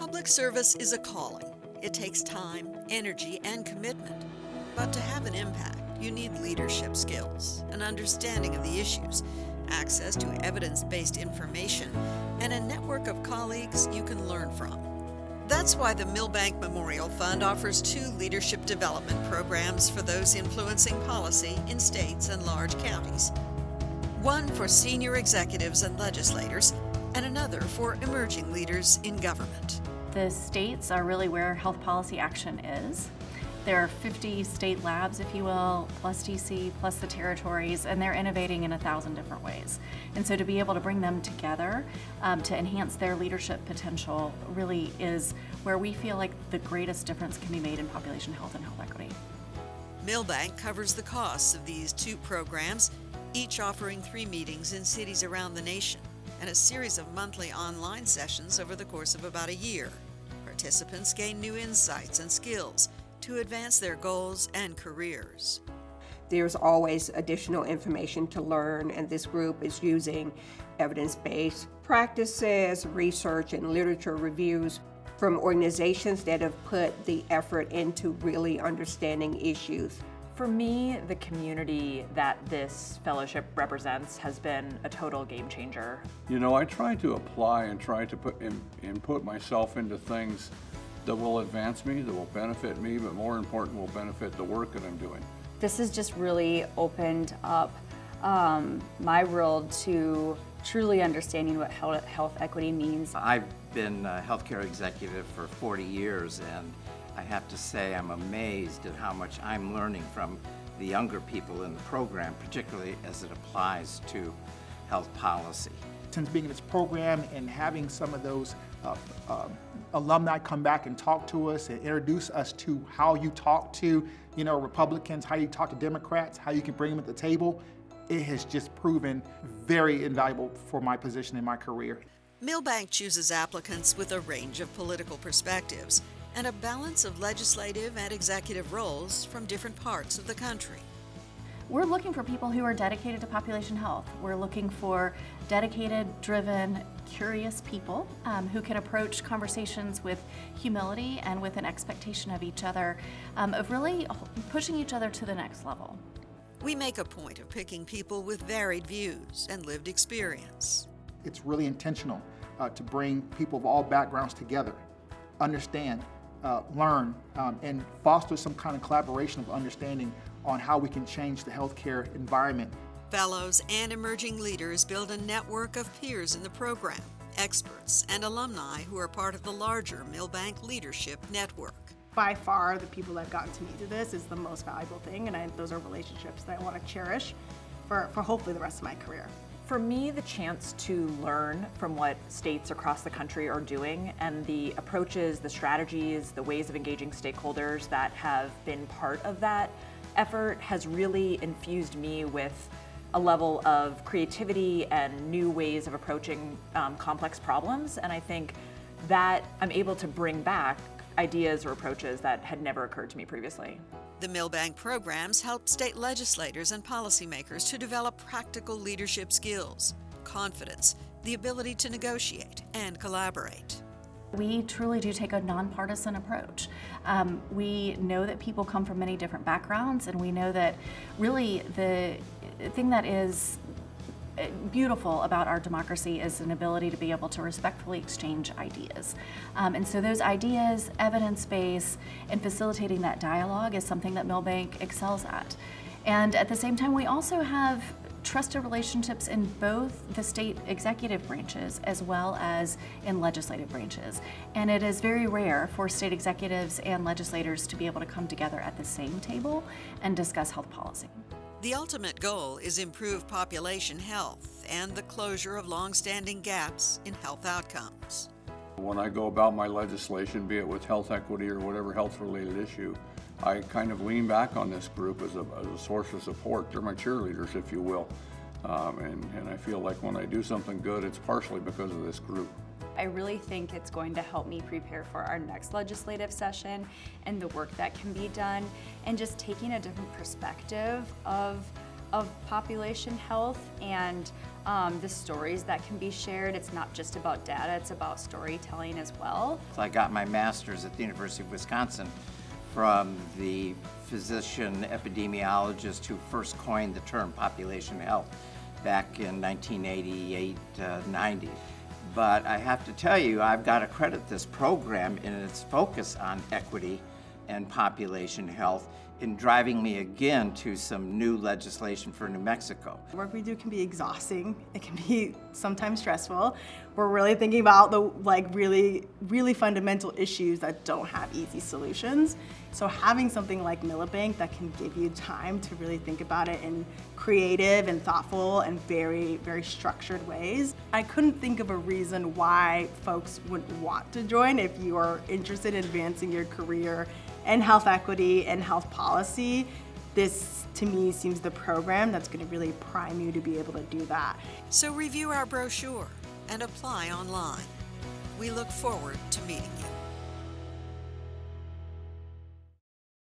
Public service is a calling. It takes time, energy, and commitment. But to have an impact, you need leadership skills, an understanding of the issues, access to evidence-based information, and a network of colleagues you can learn from. That's why the Milbank Memorial Fund offers 2 leadership development programs for those influencing policy in states and large counties. One for senior executives and legislators, and another for emerging leaders in government. The states are really where health policy action is. There are 50 state labs, if you will, plus DC, plus the territories, and they're innovating in 1,000 different ways. And so to be able to bring them together to enhance their leadership potential really is where we feel like the greatest difference can be made in population health and health equity. Milbank covers the costs of these 2 programs, each offering 3 meetings in cities around the nation and a series of monthly online sessions over the course of about a year. Participants gain new insights and skills to advance their goals and careers. There's always additional information to learn, and this group is using evidence-based practices, research, and literature reviews from organizations that have put the effort into really understanding issues. For me, the community that this fellowship represents has been a total game changer. You know, I try to apply and try to put myself into things that will advance me, that will benefit me, but more important, will benefit the work that I'm doing. This has just really opened up my world to truly understanding what health equity means. I've been a healthcare executive for 40 years, and I have to say I'm amazed at how much I'm learning from the younger people in the program, particularly as it applies to health policy. Since being in this program and having some of those alumni come back and talk to us and introduce us to how you talk to, Republicans, how you talk to Democrats, how you can bring them at the table, it has just proven very invaluable for my position in my career. Milbank chooses applicants with a range of political perspectives and a balance of legislative and executive roles from different parts of the country. We're looking for people who are dedicated to population health. We're looking for dedicated, driven, curious people who can approach conversations with humility and with an expectation of each other, of really pushing each other to the next level. We make a point of picking people with varied views and lived experience. It's really intentional to bring people of all backgrounds together, understand, learn, and foster some kind of collaboration of understanding on how we can change the healthcare environment. Fellows and emerging leaders build a network of peers in the program, experts and alumni who are part of the larger Milbank Leadership Network. By far, the people I've gotten to meet through this is the most valuable thing, and those are relationships that I want to cherish for hopefully the rest of my career. For me, the chance to learn from what states across the country are doing and the approaches, the strategies, the ways of engaging stakeholders that have been part of that effort has really infused me with a level of creativity and new ways of approaching complex problems. And I think that I'm able to bring back ideas or approaches that had never occurred to me previously. The Milbank programs help state legislators and policymakers to develop practical leadership skills, confidence, the ability to negotiate and collaborate. We truly do take a nonpartisan approach. We know that people come from many different backgrounds, and we know that really the thing that is beautiful about our democracy is an ability to be able to respectfully exchange ideas. And so those ideas, evidence-based, and facilitating that dialogue is something that Milbank excels at. And at the same time, we also have trusted relationships in both the state executive branches as well as in legislative branches. And it is very rare for state executives and legislators to be able to come together at the same table and discuss health policy. The ultimate goal is improved population health and the closure of long-standing gaps in health outcomes. When I go about my legislation, be it with health equity or whatever health-related issue, I kind of lean back on this group as a source of support. They're my cheerleaders, if you will. And I feel like when I do something good, it's partially because of this group. I really think it's going to help me prepare for our next legislative session and the work that can be done, and just taking a different perspective of of population health and the stories that can be shared. It's not just about data, it's about storytelling as well. So I got my master's at the University of Wisconsin from the physician epidemiologist who first coined the term population health back in 1988-90. But I have to tell you, I've got to credit this program in its focus on equity and population health in driving me again to some new legislation for New Mexico. The work we do can be exhausting. It can be sometimes stressful. We're really thinking about the really fundamental issues that don't have easy solutions. So having something like Milbank that can give you time to really think about it in creative and thoughtful and very, very structured ways. I couldn't think of a reason why folks wouldn't want to join if you are interested in advancing your career in health equity and health policy. This, to me, seems the program that's going to really prime you to be able to do that. So review our brochure and apply online. We look forward to meeting you.